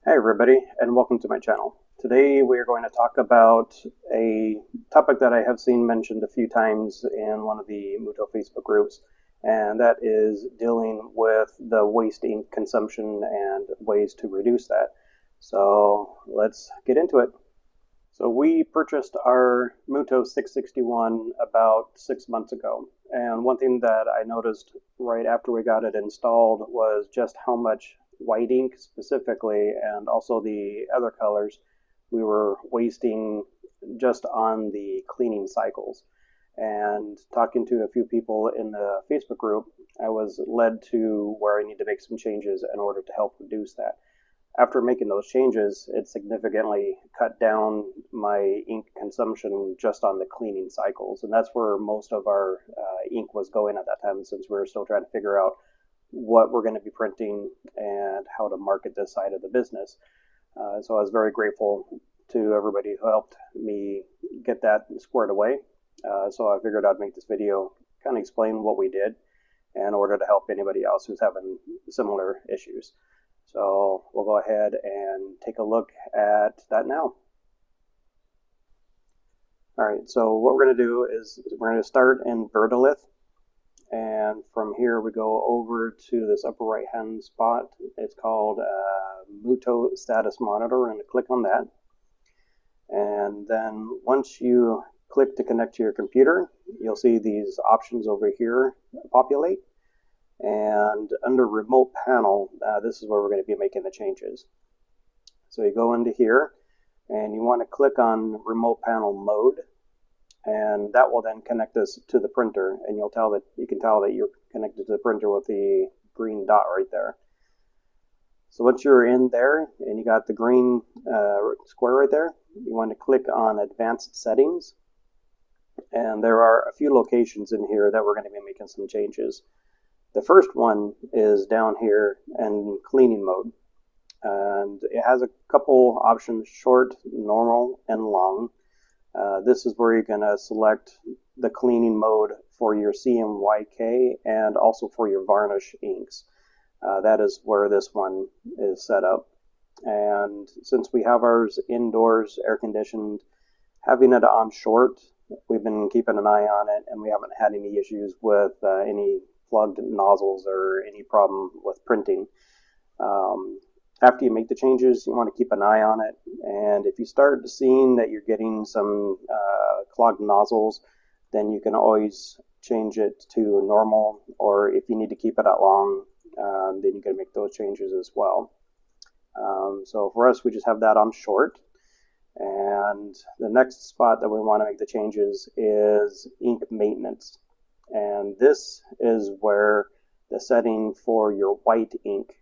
Hey everybody, and welcome to my channel. Today we are going to talk about a topic that I have seen mentioned a few times in one of the Mutoh Facebook groups, and that is dealing with the waste ink consumption and ways to reduce that. So let's get into it. So we purchased our Mutoh 661 about 6 months ago, and one thing that I noticed right after we got it installed was just how much white ink specifically, and also the other colors, we were wasting just on the cleaning cycles. And talking to a few people in the Facebook group, I was led to where I need to make some changes in order to help reduce that. After making those changes, it significantly cut down my ink consumption just on the cleaning cycles. And that's where most of our ink was going at that time, since we were still trying to figure out what we're going to be printing and how to market this side of the business. So I was very grateful to everybody who helped me get that squared away. So I figured I'd make this video, kind of explain what we did in order to help anybody else who's having similar issues. So we'll go ahead and take a look at that now. All right, so what we're going to do is we're going to start in Vertilith. And from here we go over to this upper right hand spot. It's called Mutoh Status Monitor. We're going to click on that. And then once you click to connect to your computer, you'll see these options over here populate. And under Remote Panel, this is where we're going to be making the changes. So you go into here and you want to click on Remote Panel Mode. And that will then connect us to the printer, and you can tell that you're connected to the printer with the green dot right there. So once you're in there and you got the green square right there, you want to click on Advanced Settings, and there are a few locations in here that we're going to be making some changes. The first one is down here in Cleaning Mode, and it has a couple options: short, normal, and long. This is where you're going to select the cleaning mode for your CMYK and also for your varnish inks. That is where this one is set up. And since we have ours indoors, air conditioned, having it on short, we've been keeping an eye on it, and we haven't had any issues with any plugged nozzles or any problem with printing. After you make the changes, you want to keep an eye on it, and if you start seeing that you're getting some clogged nozzles, then you can always change it to normal, or if you need to keep it at long, then you can make those changes as well. So for us, we just have that on short, and the next spot that we want to make the changes is ink maintenance, and this is where the setting for your white ink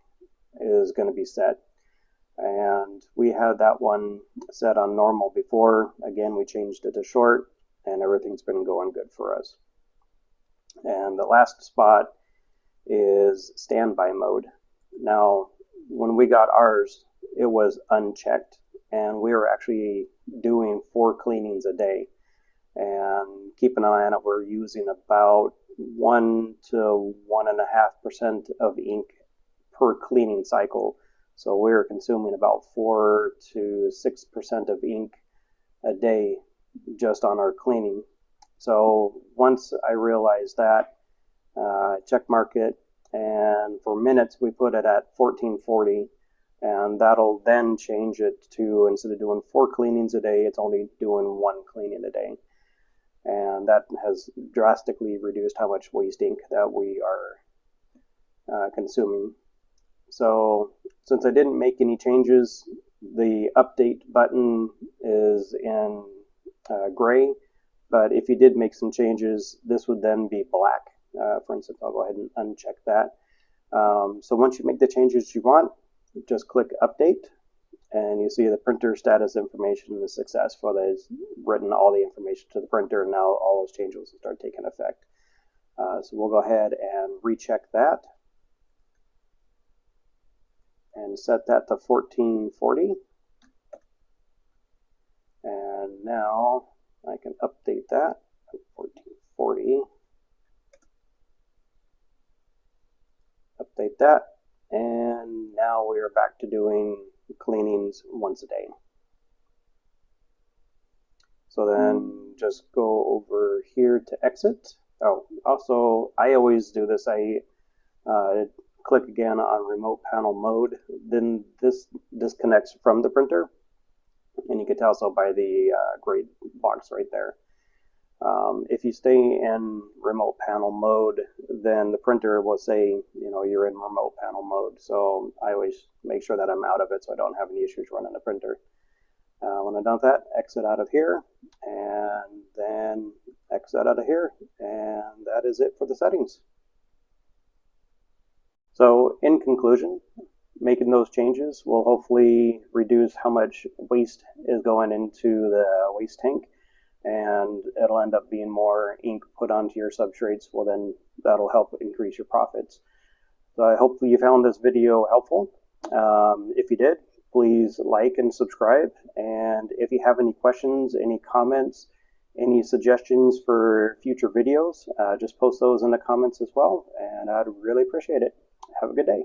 is going to be set. And we had that one set on normal before. Again, we changed it to short, and everything's been going good for us. And the last spot is standby mode. Now, when we got ours, it was unchecked, and we were actually doing 4 cleanings a day. And keep an eye on it, we're using about 1 to 1.5% of ink per cleaning cycle. So we're consuming about 4 to 6% of ink a day just on our cleaning. So once I realized that, check mark it, and for minutes we put it at 1440, and that'll then change it to, instead of doing 4 cleanings a day, it's only doing 1 cleaning a day. And that has drastically reduced how much waste ink that we are consuming. So since I didn't make any changes, the update button is in gray, but if you did make some changes, this would then be black. For instance, I'll go ahead and uncheck that. So once you make the changes you want, just click update, and you see the printer status information is successful. That has written all the information to the printer, and now all those changes will start taking effect. So we'll go ahead and recheck that and set that to 1440. And now I can update that to 1440. Update that, and now we are back to doing cleanings once a day. So then just go over here to exit. Oh, also, I always do this. I click again on remote panel mode. Then this disconnects from the printer. And you can tell so by the gray box right there. If you stay in remote panel mode, then the printer will say, you're in remote panel mode. So I always make sure that I'm out of it so I don't have any issues running the printer. When I'm done with that, exit out of here, and then exit out of here, and that is it for the settings. So in conclusion, making those changes will hopefully reduce how much waste is going into the waste tank, and it'll end up being more ink put onto your substrates. Well, then that'll help increase your profits. So I hope you found this video helpful. If you did, please like and subscribe. And if you have any questions, any comments, any suggestions for future videos, just post those in the comments as well. And I'd really appreciate it. Have a good day.